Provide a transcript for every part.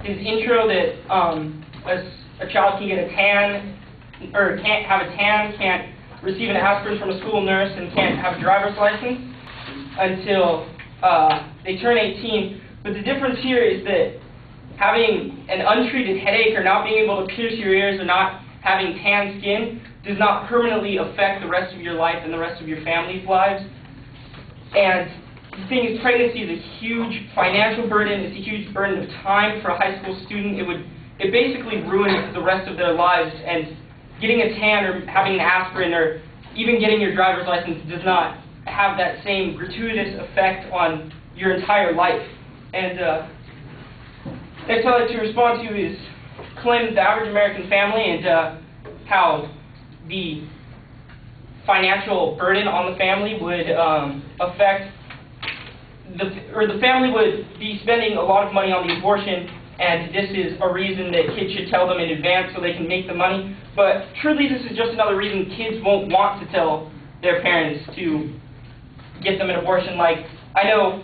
his intro that a child can get a tan, or can't have a tan, can't receive an aspirin from a school nurse, and can't have a driver's license until they turn 18. But the difference here is that having an untreated headache or not being able to pierce your ears or not having tan skin does not permanently affect the rest of your life and the rest of your family's lives. And the thing is, pregnancy is a huge financial burden. It's a huge burden of time for a high school student. It basically ruins the rest of their lives, and getting a tan or having an aspirin or even getting your driver's license does not have that same gratuitous effect on your entire life. And next I'd like to respond to is claim the average American family and how the financial burden on the family would affect the family would be spending a lot of money on the abortion, and this is a reason that kids should tell them in advance so they can make the money. But truly, this is just another reason kids won't want to tell their parents to get them an abortion. Like, I know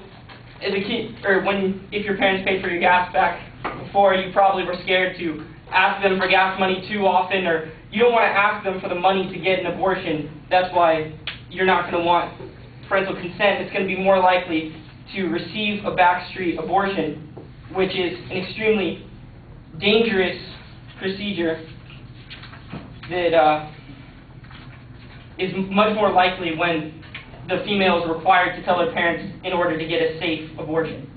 as a kid, or if your parents paid for your gas back before, you probably were scared to ask them for gas money too often, or you don't want to ask them for the money to get an abortion. That's why you're not going to want parental consent. It's going to be more likely to receive a backstreet abortion, which is an extremely dangerous procedure that is much more likely when the female is required to tell her parents in order to get a safe abortion.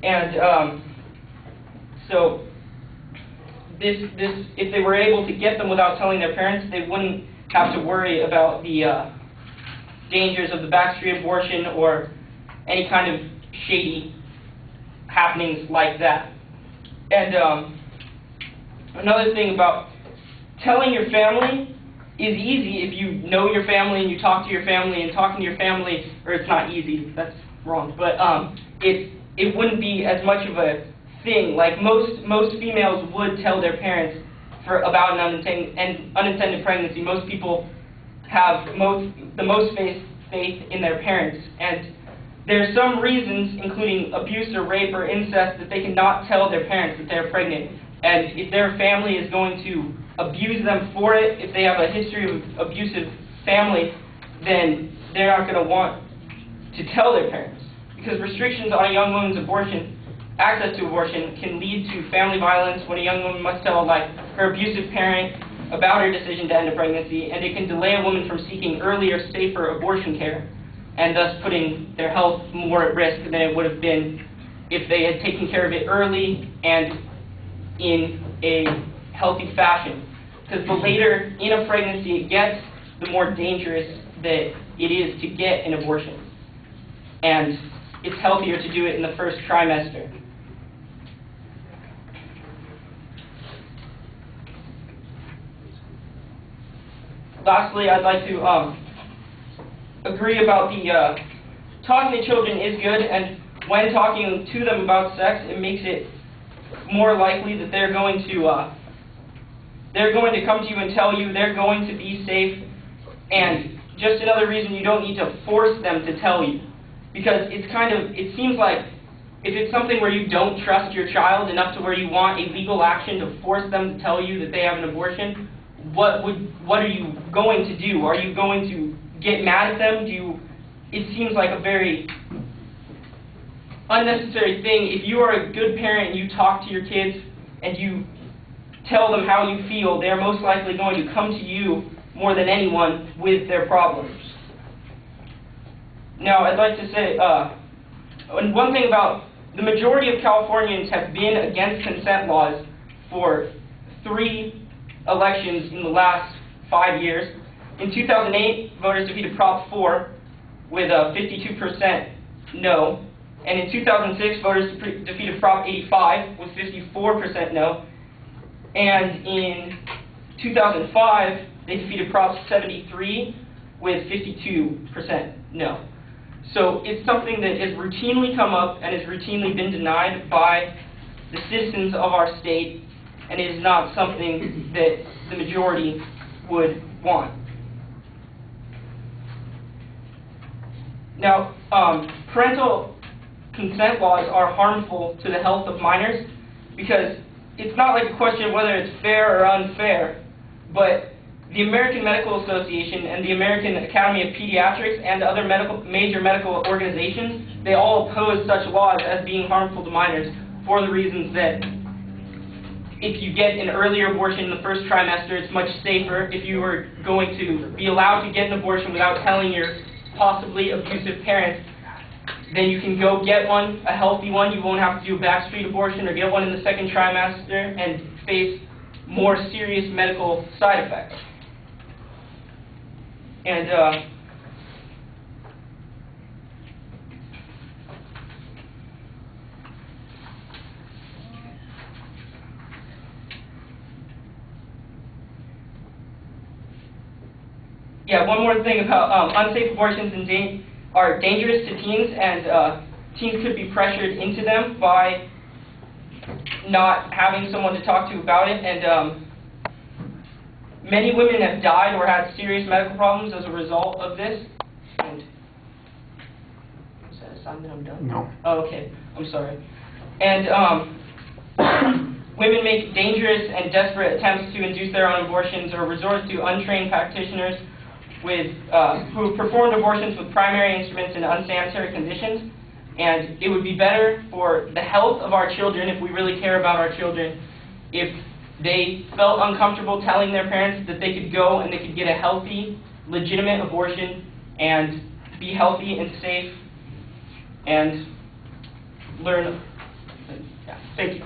And so if they were able to get them without telling their parents, they wouldn't have to worry about the dangers of the backstreet abortion or any kind of shady happenings like that. And another thing about telling your family is easy if you know your family and you talk to your family, and talking to your family, or it's not easy, that's wrong, but it wouldn't be as much of a thing. Like most females would tell their parents about an unintended pregnancy. Most people have the most faith in their parents, and there are some reasons, including abuse or rape or incest, that they cannot tell their parents that they're pregnant. And if their family is going to abuse them for it, if they have a history of abusive family, then they're not going to want to tell their parents. Because restrictions on a young woman's access to abortion can lead to family violence when a young woman must tell, like, her abusive parent about her decision to end a pregnancy, and it can delay a woman from seeking earlier, safer abortion care, and thus putting their health more at risk than it would have been if they had taken care of it early and in a healthy fashion. Because the later in a pregnancy it gets, the more dangerous that it is to get an abortion. And it's healthier to do it in the first trimester. Lastly, I'd like to agree about the talking to children is good, and when talking to them about sex, it makes it more likely that they're going to come to you and tell you they're going to be safe. And just another reason you don't need to force them to tell you, because it seems like if it's something where you don't trust your child enough to where you want a legal action to force them to tell you that they have an abortion, what are you going to do? Are you going to get mad at them? It seems like a very unnecessary thing. If you are a good parent and you talk to your kids and you tell them how you feel, they're most likely going to come to you more than anyone with their problems. Now, I'd like to say, and one thing about the majority of Californians have been against consent laws for 3 elections in the last 5 years. In 2008, voters defeated Prop 4 with 52% no. And in 2006, voters defeated Prop 85 with 54% no. And in 2005, they defeated Prop 73 with 52% no. So it's something that has routinely come up and has routinely been denied by the citizens of our state, and it is not something that the majority would want. Now, parental consent laws are harmful to the health of minors because it's not like a question of whether it's fair or unfair, but the American Medical Association and the American Academy of Pediatrics and other major medical organizations, they all oppose such laws as being harmful to minors for the reasons that if you get an earlier abortion in the first trimester, it's much safer. If you were going to be allowed to get an abortion without telling your possibly abusive parents, then you can go get one, a healthy one. You won't have to do a backstreet abortion or get one in the second trimester and face more serious medical side effects. And yeah, one more thing about unsafe abortions are dangerous to teens, and teens could be pressured into them by not having someone to talk to about it, and many women have died or had serious medical problems as a result of this. And is that a sign that I'm done? No. Oh, okay. I'm sorry. And women make dangerous and desperate attempts to induce their own abortions or resort to untrained practitioners who performed abortions with primary instruments in unsanitary conditions. And it would be better for the health of our children, if we really care about our children, if they felt uncomfortable telling their parents that they could go and they could get a healthy, legitimate abortion and be healthy and safe and learn. Yeah, thank you.